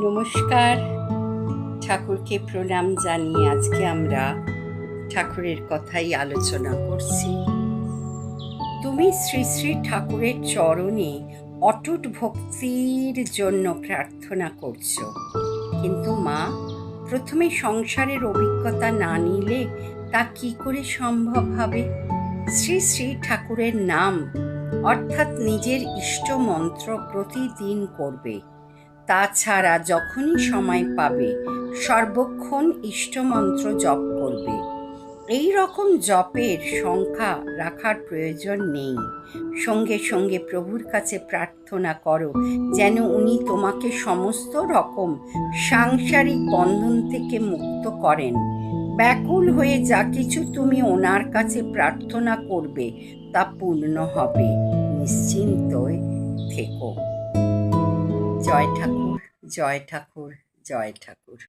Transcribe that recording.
নমস্কার। ঠাকুরকে প্রণাম জানিয়ে আজকে আমরা ঠাকুরের কথাই আলোচনা করছি। তুমি শ্রী শ্রী ঠাকুরের চরণে অটুট ভক্তির জন্য প্রার্থনা করছো, কিন্তু মা, প্রথমে সংসারের অভিজ্ঞতা না নিলে তা কি করে সম্ভব হবে? শ্রী শ্রী ঠাকুরের নাম অর্থাৎ নিজের ইষ্ট মন্ত্র প্রতিদিন করবে। তাছাড়া যখনই সময় পাবে সর্বক্ষণ ইষ্টমন্ত্র জপ করবে। এই রকম জপের সংখ্যা রাখার প্রয়োজন নেই। সঙ্গে সঙ্গে প্রভুর কাছে প্রার্থনা করো যেন উনি তোমাকে সমস্ত রকম সাংসারিক বন্ধন থেকে মুক্ত করেন। ব্যাকুল হয়ে যা কিছু তুমি ওনার কাছে প্রার্থনা করবে তা পূর্ণ হবে। নিশ্চিন্ত থেকো। জয় ঠাকুর, জয় ঠাকুর, জয় ঠাকুর।